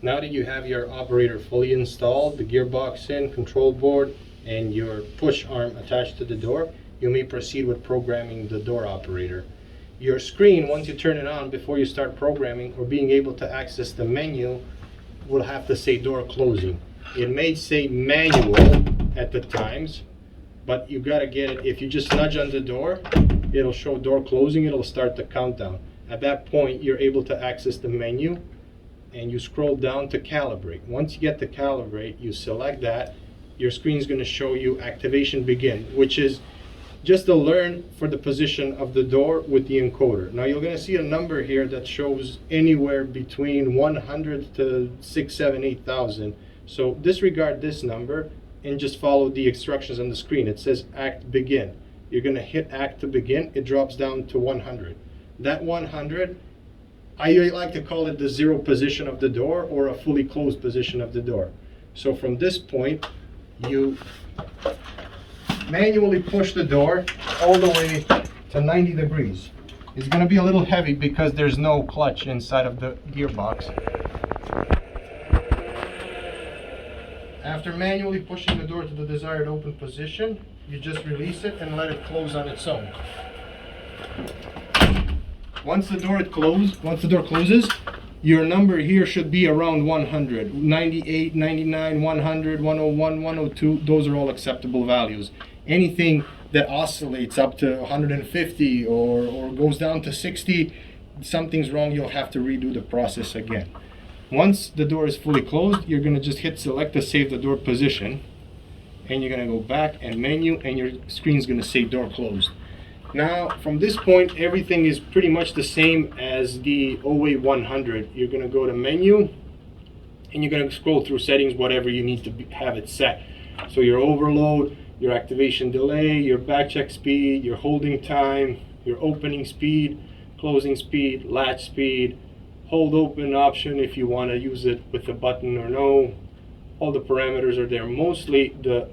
Now that you have your operator fully installed, the gearbox in, control board, and your push arm attached to the door, you may proceed with programming the door operator. Your screen, once you turn it on, before you start programming or being able to access the menu, will have to say door closing. It may say manual at the times, but you gotta get it. If you just nudge on the door, it'll show door closing, it'll start the countdown. At that point, you're able to access the menu and you scroll down to calibrate. Once you get to calibrate, you select that. Your screen's gonna show you activation begin, which is just to learn for the position of the door with the encoder. Now you're gonna see a number here that shows anywhere between 100 to 6, 7, 8,000. So disregard this number and just follow the instructions on the screen. It says act begin. You're gonna hit act to begin. It drops down to 100. That 100, I like to call it the zero position of the door or a fully closed position of the door. So from this point, you manually push the door all the way to 90 degrees. It's going to be a little heavy because there's no clutch inside of the gearbox. After manually pushing the door to the desired open position, you just release it and let it close on its own. Once the door closes, your number here should be around 100. 98, 99, 100, 101, 102, those are all acceptable values. Anything that oscillates up to 150 or goes down to 60, something's wrong, you'll have to redo the process again. Once the door is fully closed, you're going to just hit select to save the door position, and you're going to go back and menu, and your screen's going to say door closed. Now from this point, everything is pretty much the same as the OA 100. You're going to go to menu and you're going to scroll through settings, whatever you need to have it set. So your overload, your activation delay, your back check speed, your holding time, your opening speed, closing speed, latch speed, hold open option if you want to use it with a button or no. All the parameters are there. Mostly the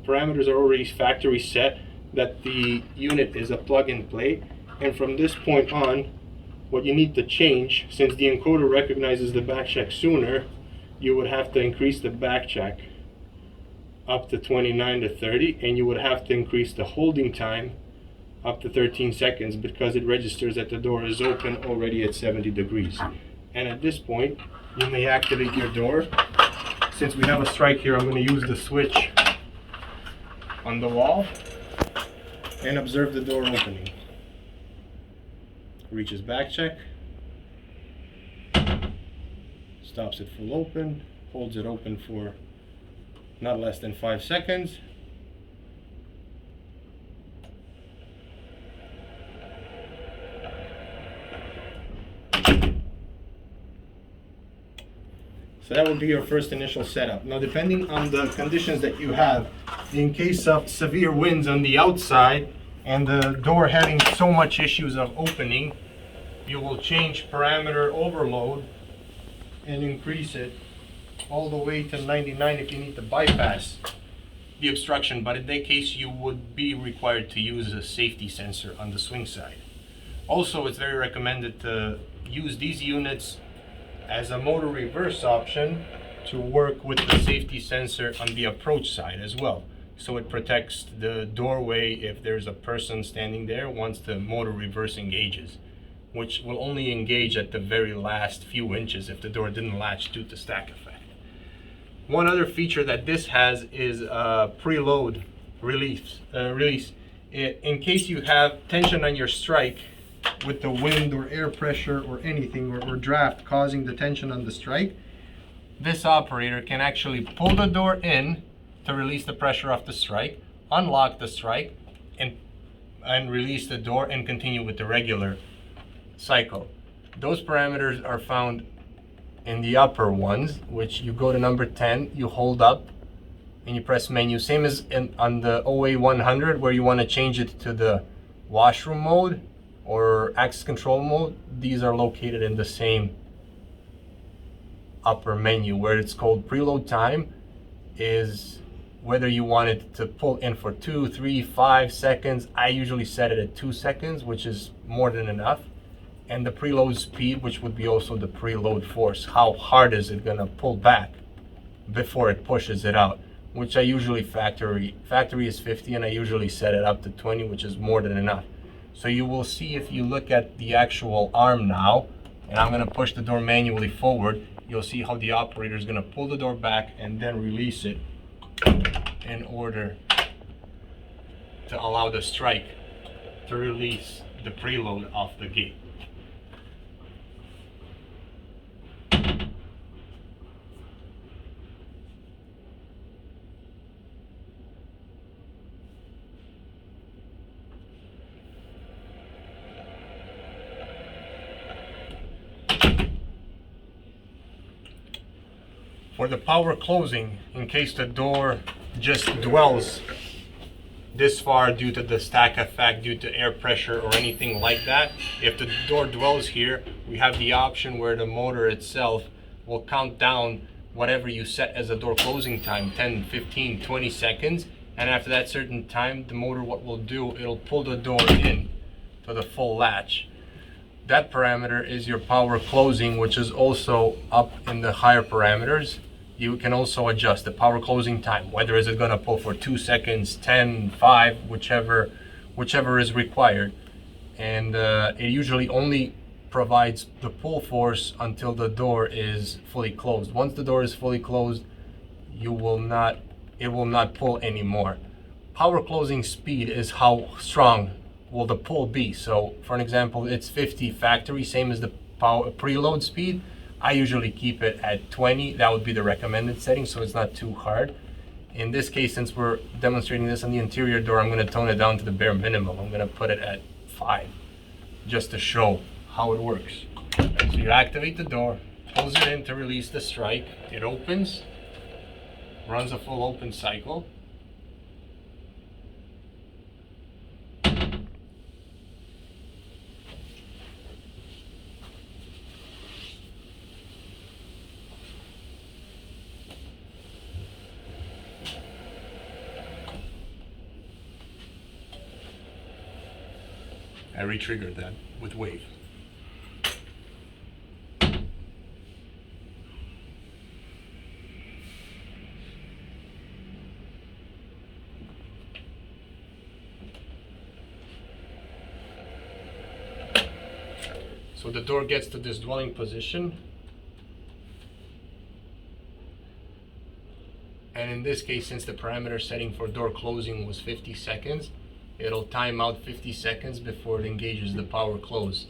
parameters are already factory set, that the unit is a plug and play, and from this point on, what you need to change, since the encoder recognizes the back check sooner, you would have to increase the back check up to 29 to 30, and you would have to increase the holding time up to 13 seconds because it registers that the door is open already at 70 degrees. And at this point, you may activate your door. Since we have a strike here, I'm going to use the switch on the wall and observe the door opening. Reaches back check, stops it full open, holds it open for not less than 5 seconds. So that would be your first initial setup. Now, depending on the conditions that you have, in case of severe winds on the outside and the door having so much issues of opening, you will change parameter overload and increase it all the way to 99 if you need to bypass the obstruction. But in that case, you would be required to use a safety sensor on the swing side. Also, it's very recommended to use these units as a motor reverse option to work with the safety sensor on the approach side as well. So it protects the doorway if there's a person standing there once the motor reverse engages, which will only engage at the very last few inches if the door didn't latch due to stack effect. One other feature that this has is a preload release. In case you have tension on your strike with the wind or air pressure or anything or draft causing the tension on the strike, this operator can actually pull the door in to release the pressure off the strike, unlock the strike, and release the door and continue with the regular cycle. Those parameters are found in the upper ones, which you go to number 10, you hold up and you press menu, same as on the OA 100 where you want to change it to the washroom mode or access control mode. These are located in the same upper menu. Where it's called preload time is whether you want it to pull in for 2, 3, 5 seconds. I usually set it at 2 seconds, which is more than enough. and the preload speed, which would be also the preload force. How hard is it gonna pull back before it pushes it out? Which I usually factory is 50, and I usually set it up to 20, which is more than enough. So you will see, if you look at the actual arm now, and I'm gonna push the door manually forward, you'll see how the operator is gonna pull the door back and then release it in order to allow the strike to release the preload off the gate. For the power closing, in case the door just dwells this far due to the stack effect, due to air pressure or anything like that, if the door dwells here, we have the option where the motor itself will count down whatever you set as a door closing time, 10, 15, 20 seconds. And after that certain time, the motor, what will do, it'll pull the door in to the full latch. That parameter is your power closing, which is also up in the higher parameters. You can also adjust the power closing time, whether is it gonna pull for 2 seconds, 10, 5, whichever is required. And it usually only provides the pull force until the door is fully closed. Once the door is fully closed, it will not pull anymore. Power closing speed is how strong will the pull be. So for an example, it's 50 factory, same as the power preload speed. I usually keep it at 20. That would be the recommended setting, so it's not too hard. In this case, since we're demonstrating this on the interior door, I'm going to tone it down to the bare minimum. I'm going to put it at 5, just to show how it works. So you activate the door, pulls it in to release the strike. It opens, runs a full open cycle. I re-triggered that with wave. So the door gets to this dwelling position. And in this case, since the parameter setting for door closing was 50 seconds, it'll time out 50 seconds before it engages the power close.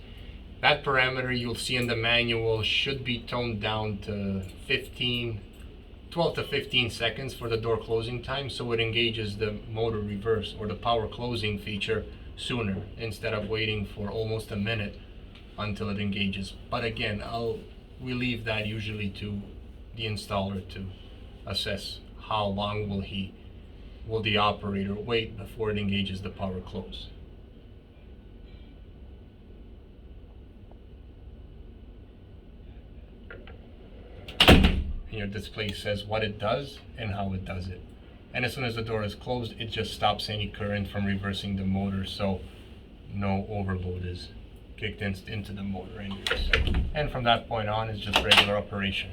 That parameter you'll see in the manual should be toned down to 12 to 15 seconds for the door closing time, so it engages the motor reverse or the power closing feature sooner instead of waiting for almost a minute until it engages. But again, we leave that usually to the installer to assess how long will the operator wait before it engages the power close. And your display says what it does and how it does it. And as soon as the door is closed, it just stops any current from reversing the motor, so no overload is kicked into the motor anyways. And from that point on, it's just regular operation.